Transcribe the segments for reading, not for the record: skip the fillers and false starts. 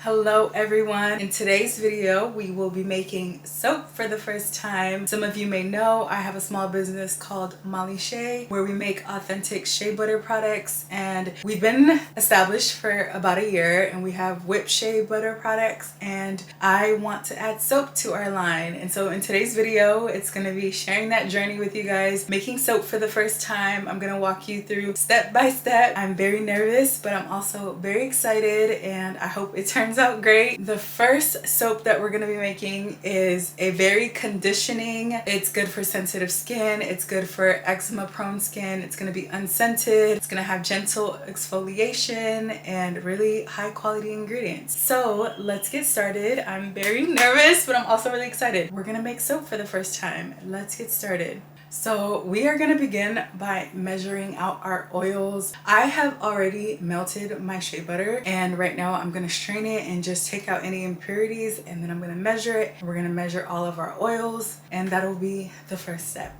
Hello everyone. In today's video we will be making soap for the first time. Some of you may know I have a small business called Mali Shea where we make authentic shea butter products, and we've been established for about a year and we have whipped shea butter products, and I want to add soap to our line. And so in today's video it's going to be sharing that journey with you guys, making soap for the first time. I'm going to walk you through step by step. I'm very nervous, but I'm also very excited and I hope it turns out great. The first soap that we're going to be making is a very conditioning. It's good for sensitive skin. It's good for eczema prone skin. It's going to be unscented. It's going to have gentle exfoliation and really high quality ingredients. So let's get started. I'm very nervous, but I'm also really excited. We're going to make soap for the first time. Let's get started. So we are going to begin by measuring out our oils. I have already melted my shea butter, and right now I'm going to strain it and just take out any impurities, and then I'm going to measure it. We're going to measure all of our oils, and that'll be the first step.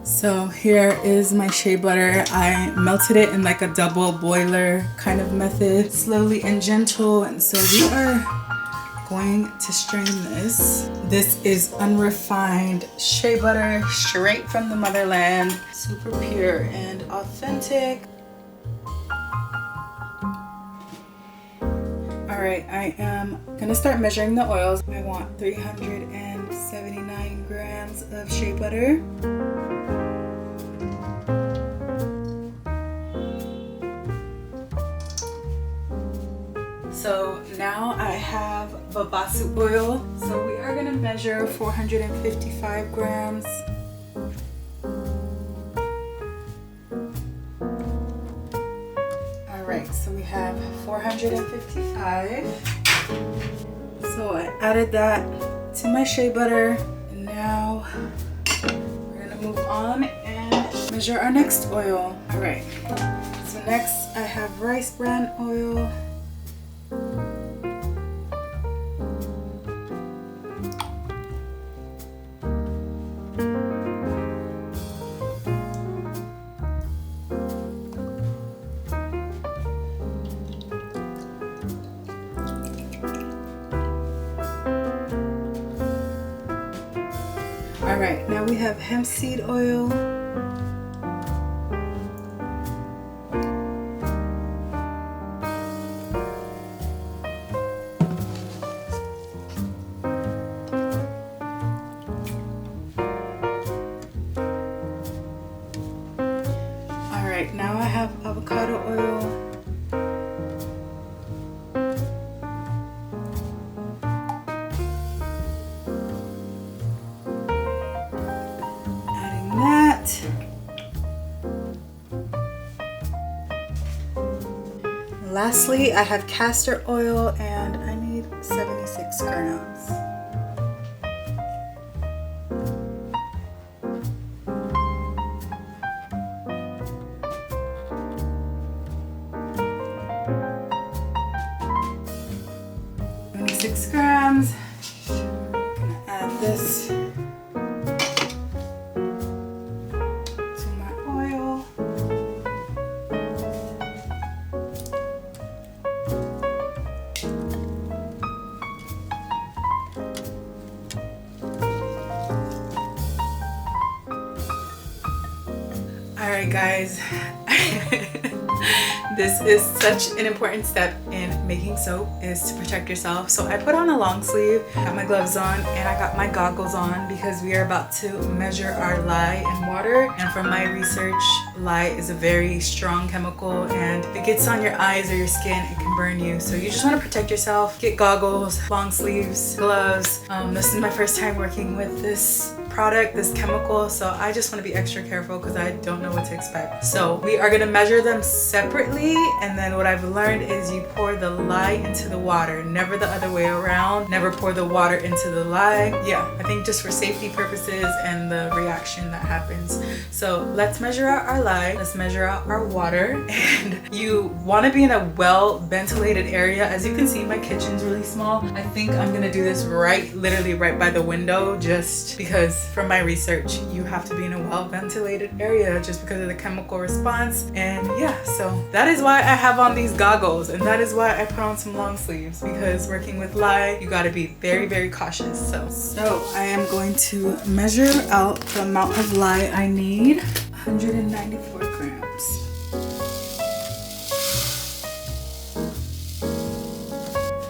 So here is my shea butter. I melted it in like a double boiler kind of method, slowly and gentle, and so we are going to strain this. This is unrefined shea butter straight from the motherland, super pure and authentic. Alright, I am gonna start measuring the oils. I want 379 grams of shea butter. So now I have Babassu oil. So we are gonna measure 455 grams. All right, so we have 455. So I added that to my shea butter. And now we're gonna move on and measure our next oil. All right, so next I have rice bran oil. All right, now we have hempseed oil. All right, now I have avocado oil. Lastly, I have castor oil, and I need 76 grams. I'm gonna add this to my oil. Alright guys, this is such an important step in making soap, is to protect yourself. So I put on a long sleeve, got my gloves on, and I got my goggles on because we are about to measure our lye in water. And from my research, lye is a very strong chemical, and if it gets on your eyes or your skin, it can burn you. So you just want to protect yourself. Get goggles, long sleeves, gloves. This is my first time working with this product, this chemical, so I just want to be extra careful because I don't know what to expect. So we are going to measure them separately, and then what I've learned is you pour the lye into the water, never the other way around. Never pour the water into the lye. Yeah, I think just for safety purposes and the reaction that happens. So let's measure out our lye, let's measure out our water, and you want to be in a well ventilated area. As you can see, my kitchen's really small. I think I'm gonna do this literally right by the window, just because guys, from my research, you have to be in a well-ventilated area just because of the chemical response. And yeah, so that is why I have on these goggles, and that is why I put on some long sleeves, because working with lye, you got to be very, very cautious. So I am going to measure out the amount of lye I need. 194 grams.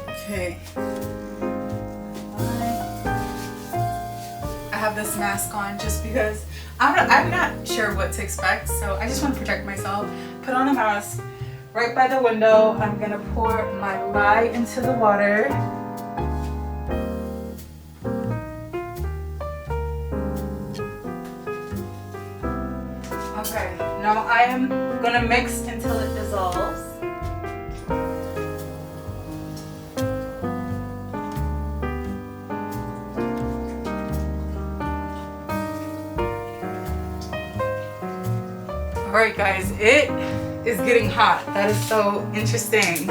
Okay. I have this mask on just because I'm not sure what to expect, so I just want to protect myself. Put on a mask. Right by the window, I'm gonna pour my lye into the water. Okay, now I am gonna mix until it dissolves. Alright guys, it is getting hot. That is so interesting.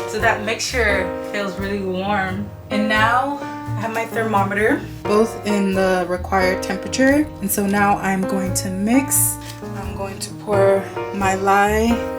So that mixture feels really warm. And now I have my thermometer, both in the required temperature. And so now I'm going to mix. I'm going to pour my lye.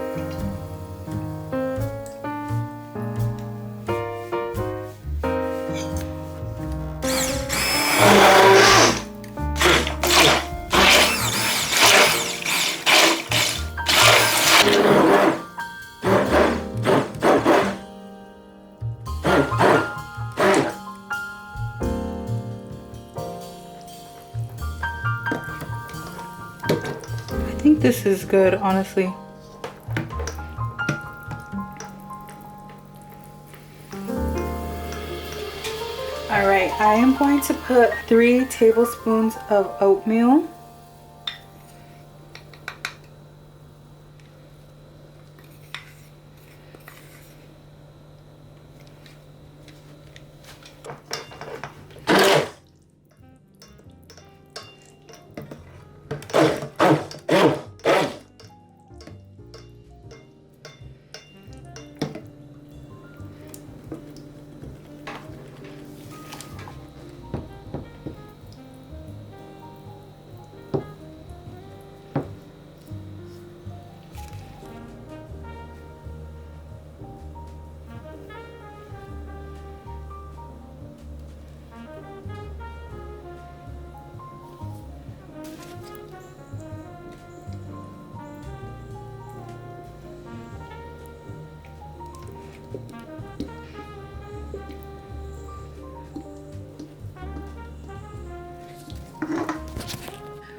I think this is good, honestly. Alright, I am going to put 3 tablespoons of oatmeal.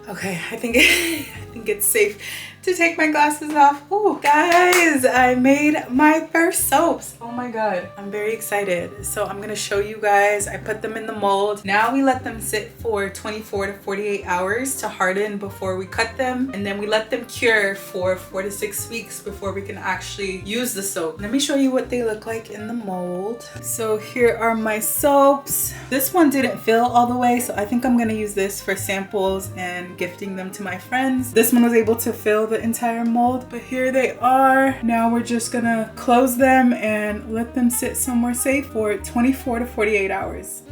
Okay, I think it's safe to take my glasses off. Ooh, guys, I made my first soaps. Oh my god, I'm very excited. So I'm gonna show you guys. I put them in the mold. Now we let them sit for 24 to 48 hours to harden before we cut them, and then we let them cure for 4 to 6 weeks before we can actually use the soap. Let me show you what they look like in the mold. So here are my soaps. This one didn't fill all the way, so I think I'm gonna use this for samples and gifting them to my friends. This one was able to fill the entire mold, but here they are. Now we're just gonna close them and let them sit somewhere safe for 24 to 48 hours.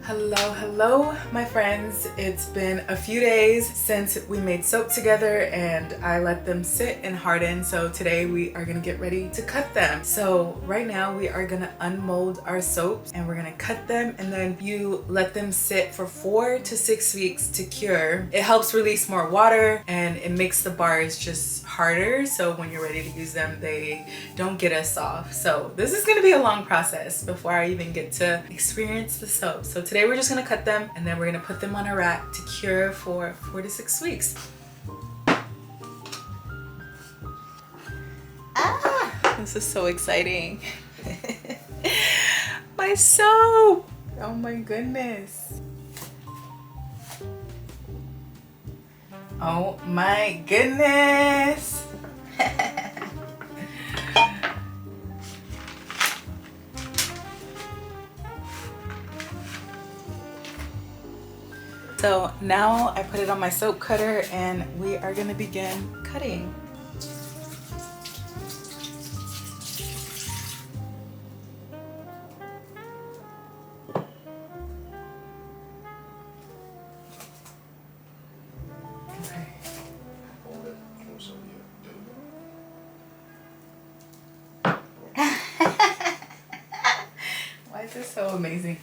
Hello my friends. It's been a few days since we made soap together and I let them sit and harden. So today we are gonna get ready to cut them. So right now we are gonna unmold our soaps and we're gonna cut them, and then you let them sit for 4 to 6 weeks to cure. It helps release more water and it makes the bars just harder, so when you're ready to use them they don't get as soft. So this is gonna be a long process before I even get to experience the soap. So today we're just gonna cut them and then we're gonna put them on a rack to cure for 4 to 6 weeks. This is so exciting. My soap! Oh my goodness. Oh my goodness. So now I put it on my soap cutter and we are gonna begin cutting. So amazing.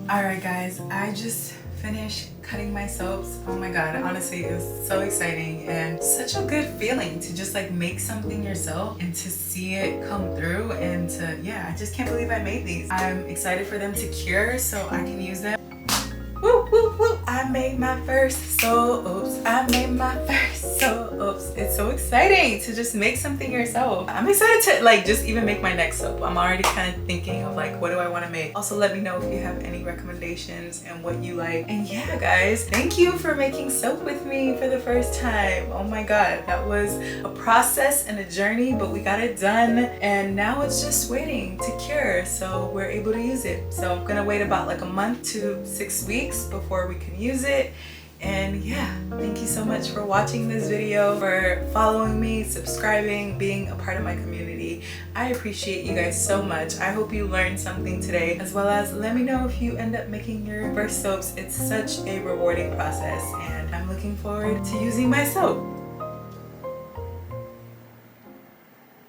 Alright guys, I just finished cutting my soaps. Oh my god, honestly it was so exciting and such a good feeling to just like make something yourself and to see it come through and to, yeah, I just can't believe I made these. I'm excited for them to cure so I can use them. Woo, woo, woo. I made my first soaps. I made my first soaps. It's so exciting to just make something yourself. I'm excited to like just even make my next soap. I'm already kind of thinking of like what do I want to make. Also let me know if you have any recommendations and what you like. And yeah guys, thank you for making soap with me for the first time. Oh my god, that was a process and a journey, but we got it done and now it's just waiting to cure so we're able to use it. So I'm gonna wait about like a month to 6 weeks before we can use it. And yeah, thank you so much for watching this video, for following me, subscribing, being a part of my community. I appreciate you guys so much. I hope you learned something today, as well as let me know if you end up making your first soaps. It's such a rewarding process and I'm looking forward to using my soap.